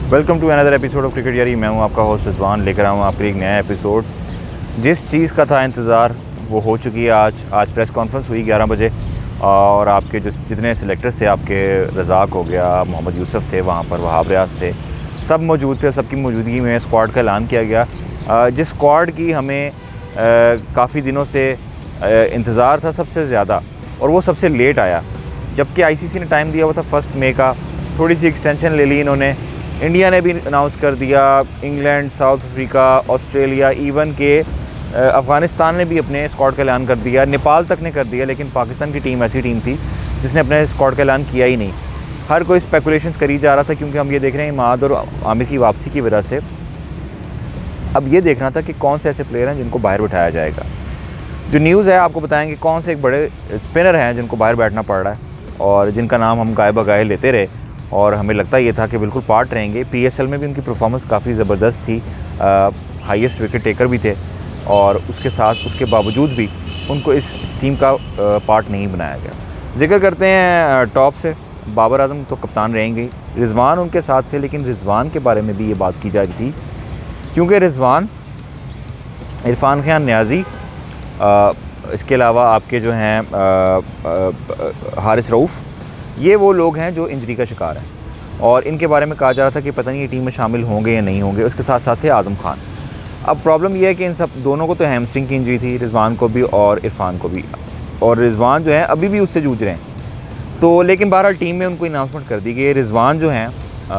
Welcome to another episode of cricket यारी। मैं हूं आपका होस्ट रिजवान, लेकर आऊँ आपके एक नया एपिसोड। जिस चीज़ का था इंतज़ार वो हो चुकी है। आज प्रेस कॉन्फ्रेंस हुई 11 बजे और आपके जितने सिलेक्टर्स थे, आपके रज़ाक हो गया, मोहम्मद यूसुफ थे वहाँ पर, वहाब रियाज थे, सब मौजूद थे। सबकी मौजूदगी में स्क्वाड का ऐलान किया गया, जिस स्क्वाड की हमें काफ़ी दिनों से इंतज़ार था सबसे ज़्यादा, और वो सबसे लेट आया। जबकि आईसीसी ने टाइम दिया हुआ था 1 मई का, थोड़ी सी एक्सटेंशन ले ली इन्होंने। इंडिया ने भी अनाउंस कर दिया, England, south Africa, Australia, even के अफ़गानिस्तान ने भी अपने स्क्वाड का ऐलान कर दिया, नेपाल तक ने कर दिया। लेकिन पाकिस्तान की टीम ऐसी टीम थी जिसने अपने स्क्वाड का ऐलान किया ही नहीं। हर कोई स्पेकुलेशंस करी जा रहा था, क्योंकि हम ये देख रहे हैं इमाद और आमिर की वापसी की वजह से अब ये देखना था कि कौन से ऐसे प्लेयर हैं जिनको बाहर बैठाया जाएगा। जो न्यूज़ है आपको बताएंगे कौन से एक बड़े स्पिनर हैं जिनको बाहर बैठना पड़ रहा है और जिनका नाम हम गाए बगाए लेते रहे और हमें लगता ये था कि बिल्कुल पार्ट रहेंगे। पीएसएल में भी उनकी परफॉर्मेंस काफ़ी ज़बरदस्त थी, हाईएस्ट विकेट टेकर भी थे, और उसके बावजूद भी उनको इस टीम का पार्ट नहीं बनाया गया। जिक्र करते हैं टॉप से, बाबर आजम तो कप्तान रहेंगे, रिजवान उनके साथ थे, लेकिन रिजवान के बारे में भी ये बात की जा रही थी क्योंकि रिजवान, इरफान खान नियाज़ी, इसके अलावा आपके जो हैं हारिस रऊफ़, ये वो लोग हैं जो इंजरी का शिकार हैं और इनके बारे में कहा जा रहा था कि पता नहीं ये टीम में शामिल होंगे या नहीं होंगे। उसके साथ साथ थे आज़म खान। अब प्रॉब्लम ये है कि इन सब दोनों को तो हैमस्ट्रिंग की इंजरी थी, रिजवान को भी और इरफान को भी, और रिजवान जो है अभी भी उससे जूझ रहे हैं। तो लेकिन बहरहाल टीम में उनको अनाउंसमेंट कर दी गई। रिजवान जो हैं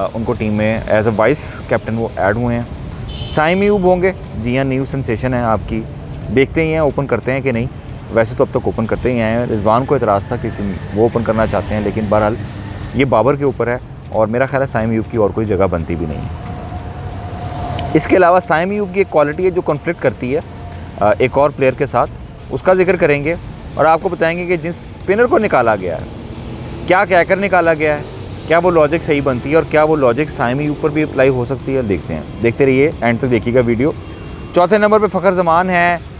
उनको टीम में एज अ वाइस कैप्टन वो ऐड हुए हैं। साइम अयूब होंगे, जी हाँ, न्यू सेंसेशन है आपकी, देखते ही हैं ओपन करते हैं कि नहीं। वैसे तो अब तक ओपन करते ही हैं। रिजवान को एतराज़ था कि वो ओपन करना चाहते हैं, लेकिन बहरहाल ये बाबर के ऊपर है और मेरा ख्याल है साइम अयूब की और कोई जगह बनती भी नहीं है। इसके अलावा साइम अयूब की एक क्वालिटी है जो कॉन्फ्लिक्ट करती है एक और प्लेयर के साथ, उसका जिक्र करेंगे और आपको बताएंगे कि जिस स्पिनर को निकाला गया है, क्या कहकर निकाला गया है, क्या वो लॉजिक सही बनती है और क्या वो लॉजिक साइम अयूब पर भी अप्लाई हो सकती है। देखते हैं, देखते रहिए, एंड तक देखिएगा वीडियो। चौथे नंबर पर फ़खर जमान है।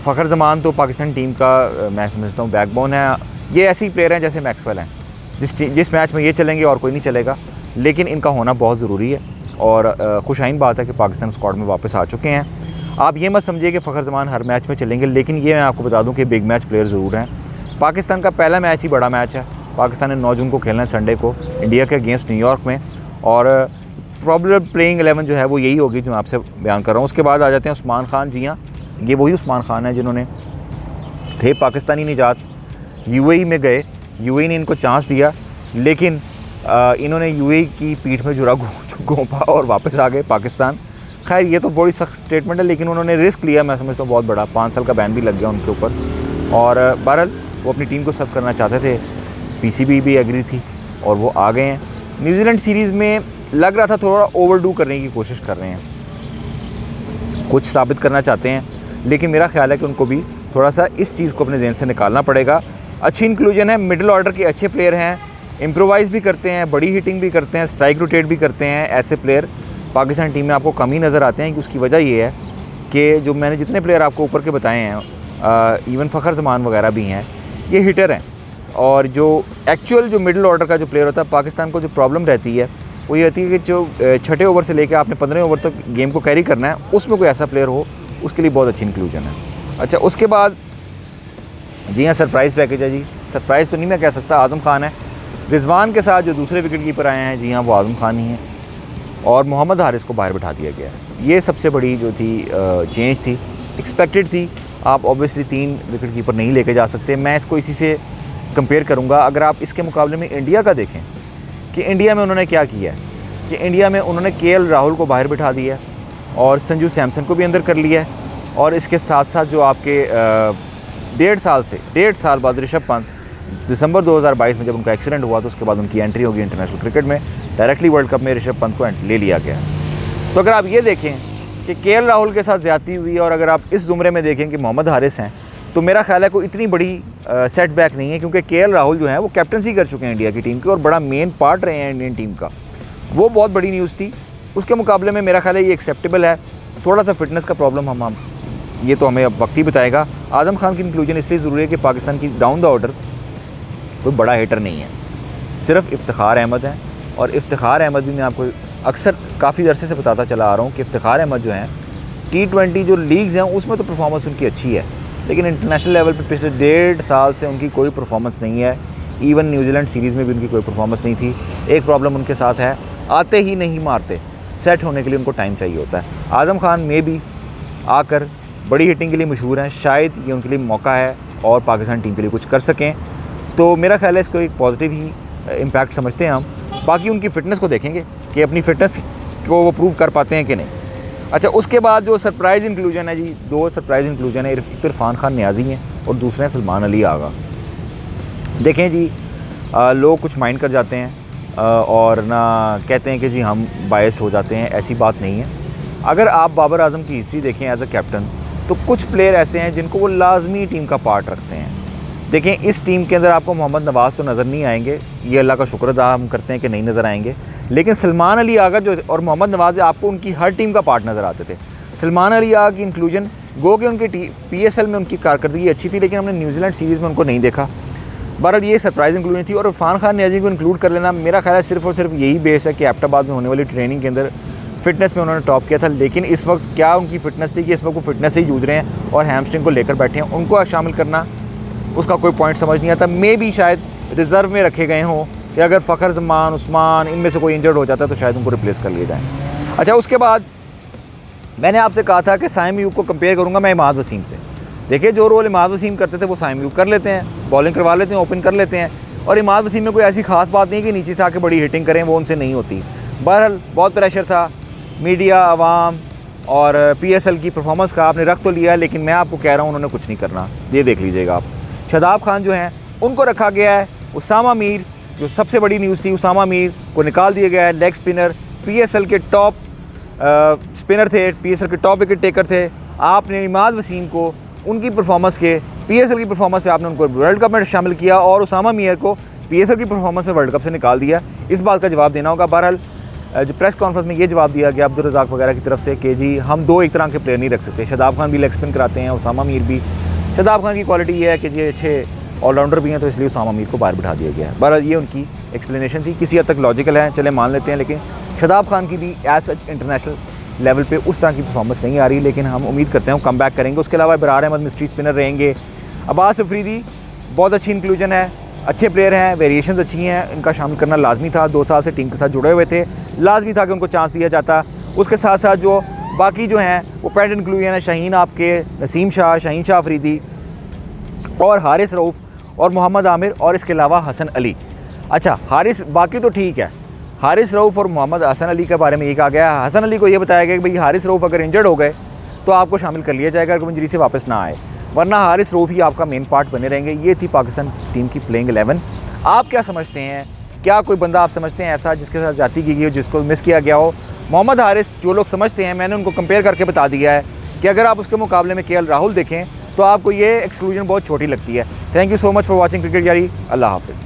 फ़खर जमान तो पाकिस्तान टीम का मैं समझता हूँ बैकबोन है। ये ऐसे ही प्लेयर हैं जैसे मैक्सवेल हैं, जिस मैच में ये चलेंगे और कोई नहीं चलेगा, लेकिन इनका होना बहुत ज़रूरी है। और खुशाइन बात है कि पाकिस्तान स्क्वाड में वापस आ चुके हैं। आप ये मत समझिए कि फ़खर जमान हर मैच में चलेंगे, लेकिन ये मैं आपको बता दूँ कि बिग मैच प्लेयर ज़रूर हैं। पाकिस्तान का पहला मैच ही बड़ा मैच है। पाकिस्तान ने 9 जून को खेलना है, संडे को, इंडिया के अगेंस्ट न्यूयॉर्क में, और प्रॉब्लम प्लेइंग 11 जो है वो यही होगी जो मैं आपसे बयान कर रहा हूँ। उसके बाद आ जाते हैं उस्मान खान। जी हाँ, ये वही उस्मान खान है जिन्होंने थे पाकिस्तानी निजात, यूएई में गए, यूएई ने इनको चांस दिया, लेकिन इन्होंने यूएई की पीठ में जुरा घोंपा और वापस आ गए पाकिस्तान। खैर ये तो बड़ी सख्त स्टेटमेंट है, लेकिन उन्होंने रिस्क लिया, मैं समझता हूँ बहुत बड़ा। 5 साल का बैन भी लग गया उनके ऊपर, और बहरहाल वो अपनी टीम को सर्व करना चाहते थे। पीसीबी भी एग्री थी और वो आ गए हैं। न्यूजीलैंड सीरीज़ में लग रहा था थोड़ा ओवरडू करने की कोशिश कर रहे हैं, कुछ साबित करना चाहते हैं, लेकिन मेरा ख्याल है कि उनको भी थोड़ा सा इस चीज़ को अपने जहन से निकालना पड़ेगा। अच्छी इंक्लूजन है, मिडिल ऑर्डर के अच्छे प्लेयर हैं, इम्प्रोवाइज़ भी करते हैं, बड़ी हिटिंग भी करते हैं, स्ट्राइक रोटेट भी करते हैं। ऐसे प्लेयर पाकिस्तान टीम में आपको कम ही नज़र आते हैं। कि उसकी वजह ये है कि जो मैंने जितने प्लेयर आपको ऊपर के बताए हैं, इवन फ़खर जमान वगैरह भी हैं, ये हिटर हैं। और जो एक्चुअल जो मिडिल ऑर्डर का जो प्लेयर होता है, पाकिस्तान को जो प्रॉब्लम रहती है वो ये होती है कि जो छठे ओवर से लेकर आपने 15वें ओवर तक गेम को कैरी करना है, उसमें कोई ऐसा प्लेयर हो, उसके लिए बहुत अच्छी इंक्लूजन है। अच्छा, उसके बाद जी हाँ, सरप्राइज़ पैकेज है जी। सरप्राइज़ तो नहीं मैं कह सकता, आज़म खान है। रिजवान के साथ जो दूसरे विकेट कीपर आए हैं, जी हाँ, वो आज़म खान ही हैं, और मोहम्मद हारिस को बाहर बिठा दिया गया है। ये सबसे बड़ी जो थी चेंज थी, एक्सपेक्टेड थी। आप ऑब्वियसली 3 विकेट कीपर नहीं लेके जा सकते। मैं इसको इसी से कंपेयर करूँगा। अगर आप इसके मुकाबले में इंडिया का देखें कि इंडिया में उन्होंने क्या किया है, कि इंडिया में उन्होंने केएल राहुल को बाहर बिठा दिया और संजू सैमसन को भी अंदर कर लिया है, और इसके साथ साथ जो आपके 1.5 साल बाद ऋषभ पंत, दिसंबर 2022 में जब उनका एक्सीडेंट हुआ तो उसके बाद उनकी एंट्री होगी इंटरनेशनल क्रिकेट में, डायरेक्टली वर्ल्ड कप में ऋषभ पंत को ले लिया गया। तो अगर आप ये देखें कि केएल राहुल के साथ ज़्यादती हुई, और अगर आप इस ज़ुमरे में देखें कि मोहम्मद हारिस हैं, तो मेरा ख्याल है कोई इतनी बड़ी सेटबैक नहीं है, क्योंकि केएल राहुल जो है वो कैप्टनसी कर चुके हैं इंडिया की टीम की और बड़ा मेन पार्ट रहे हैं इंडियन टीम का। वो बहुत बड़ी न्यूज़ थी। उसके मुकाबले में मेरा ख्याल है ये एक्सेप्टेबल है। थोड़ा सा फिटनेस का प्रॉब्लम हम ये तो हमें अब वक्त ही बताएगा। आज़म खान की इंक्लूजन इसलिए ज़रूरी है कि पाकिस्तान की डाउन द ऑर्डर कोई बड़ा हिटर नहीं है, सिर्फ इफ्तिखार अहमद है, और इफ्तिखार अहमद भी मैं आपको अक्सर काफ़ी अरसे से बताता चला आ रहा हूँ कि इफ्तिखार अहमद जो हैं T20 जो लीग्स हैं उसमें तो परफॉर्मेंस उनकी अच्छी है, लेकिन इंटरनेशनल लेवल पे पिछले 1.5 साल से उनकी कोई परफॉर्मेंस नहीं है। इवन न्यूजीलैंड सीरीज़ में भी उनकी कोई परफॉर्मेंस नहीं थी। एक प्रॉब्लम उनके साथ है, आते ही नहीं मारते, सेट होने के लिए उनको टाइम चाहिए होता है। आज़म खान में भी आकर बड़ी हिटिंग के लिए मशहूर हैं, शायद ये उनके लिए मौका है और पाकिस्तान टीम के लिए कुछ कर सकें, तो मेरा ख्याल है इसको एक पॉजिटिव ही इम्पैक्ट समझते हैं हम। बाकी उनकी फ़िटनेस को देखेंगे कि अपनी फ़िटनेस को वो प्रूव कर पाते हैं कि नहीं। अच्छा, उसके बाद जो सरप्राइज़ इंक्लूजन है जी, 2 सरप्राइज़ इंक्लूजन है। एक तो इरफान खान नियाज़ी हैं और दूसरे हैं सलमान अली आगा। देखें जी, लोग कुछ माइंड कर जाते हैं और ना कहते हैं कि जी हम बायस्ड हो जाते हैं, ऐसी बात नहीं है। अगर आप बाबर आजम की हिस्ट्री देखें एज अ कैप्टन, तो कुछ प्लेयर ऐसे हैं जिनको वो लाजमी टीम का पार्ट रखते हैं। देखें, इस टीम के अंदर आपको मोहम्मद नवाज़ तो नज़र नहीं आएंगे, ये अल्लाह का शुक्र अदा हम करते हैं कि नहीं नज़र आएंगे, लेकिन सलमान अली आगा जो और मोहम्मद नवाज़ आपको उनकी हर टीम का पार्ट नज़र आते थे। सलमान अली आगा की इंक्लूजन गो कि उनकी PSL में उनकी कारकर्दगी अच्छी थी, लेकिन हमने न्यूजीलैंड सीरीज़ में उनको नहीं देखा। बहरहाल ये सरप्राइज इंक्लूजन थी। और इरफान खान नियाज़ी को इंक्लूड कर लेना मेरा ख्याल है सिर्फ और सिर्फ यही बेस है कि एबटाबाद में होने वाली ट्रेनिंग के अंदर फिटनेस में उन्होंने टॉप किया था, लेकिन इस वक्त क्या उनकी फ़िटनेस थी कि इस वक्त वो फिटनेस से ही जूझ रहे हैं और हैमस्ट्रिंग को लेकर बैठे हैं, उनको शामिल करना उसका कोई पॉइंट समझ नहीं आता। मे भी शायद रिज़र्व में रखे गए हों कि अगर फ़खर जमान, उस्मान इनमें से कोई इंजर्ड हो जाता है तो शायद उनको रिप्लेस कर लिए जाए। अच्छा, उसके बाद मैंने आपसे कहा था कि साइम अयूब को कंपेयर करूँगा मैं इमाद वसीम से। देखिए, जो रोल इमाद वसीम करते थे वो साइम अयूब कर लेते हैं, बॉलिंग करवा लेते हैं, ओपन कर लेते हैं। और इमाद वसीम में कोई ऐसी खास बात नहीं कि नीचे से आके बड़ी हिटिंग करें, वो उनसे नहीं होती। बहरहाल बहुत प्रेशर था, मीडिया, अवाम और PSL की परफॉर्मेंस का आपने रख तो लिया, लेकिन मैं आपको कह रहा हूँ उन्होंने कुछ नहीं करना, ये देख लीजिएगा आप। शादाब खान जो हैं उनको रखा गया है। उसामा मीर, जो सबसे बड़ी न्यूज़ थी, उसामा मीर को निकाल दिया गया है। लेग स्पिनर, PSL के टॉप स्पिनर थे, PSL के टॉप विकेट टेकर थे। आपने इमाद वसीम को उनकी परफॉर्मेंस के PSL की परफॉर्मेंस पे आपने उनको वर्ल्ड कप में शामिल किया और उसामा मीर को PSL की परफॉर्मेंस में वर्ल्ड कप से निकाल दिया। इस बात का जवाब देना होगा। बहरहाल जो प्रेस कॉन्फ्रेंस में ये जवाब दिया गया अब्दुल रज़ाक वगैरह की तरफ से कि जी हम 2 एक तरह के प्लेयर नहीं रख सकते। शादाब खान भी लेग स्पिन कराते हैं, उसामा मीर भी। शादाब खान की क्वालिटी ये है कि ये अच्छे ऑलराउंडर भी हैं, तो इसलिए उसामा मीर को बाहर बिठा दिया गया है। बहरहाल ये उनकी एक्सप्लेनेशन थी, किसी हद तक लॉजिकल है, चले मान लेते हैं, लेकिन शादाब खान की भी एज सच इंटरनेशनल लेवल पे उस तरह की परफॉर्मेंस नहीं आ रही, लेकिन हम उम्मीद करते हैं वो कम बैक करेंगे। उसके अलावा इब्रार अहमद मिस्ट्री स्पिनर रहेंगे। अब्बास अफरीदी बहुत अच्छी इंक्लूजन है, अच्छे प्लेयर हैं, वेरिएशंस अच्छी हैं, इनका शामिल करना लाजमी था। 2 साल से टीम के साथ जुड़े हुए थे, लाजमी था कि उनको चांस दिया जाता। उसके साथ साथ जो बाकी जो हैं वो पैड इंक्लूजन है, शाहीन आपके, नसीम शाह, शाहीन शाह अफरीदी और हारिस रऊफ़ और मोहम्मद आमिर और इसके अलावा हसन अली। अच्छा, हारिस बाकी तो ठीक है, हारिस रऊफ़ और मोहम्मद हसन अली के बारे में ये कहा गया, हसन अली को ये बताया गया कि भाई हारिस रऊफ़ अगर इंजर्ड हो गए तो आपको शामिल कर लिया जाएगा अगर इंजरी से वापस ना आए, वरना हारिस रऊफ़ ही आपका मेन पार्ट बने रहेंगे। ये थी पाकिस्तान टीम की प्लेइंग 11। आप क्या समझते हैं? क्या कोई बंदा आप समझते हैं ऐसा जिसके साथ जाती की गई हो, जिसको मिस किया गया हो? मोहम्मद हारिस जो लोग समझते हैं, मैंने उनको कंपेयर करके बता दिया है कि अगर आप उसके मुकाबले में KL राहुल देखें तो आपको ये एक्सक्लूजन बहुत छोटी लगती है। Thank you so much for watching cricket यारी। अल्लाह हाफ़िज़।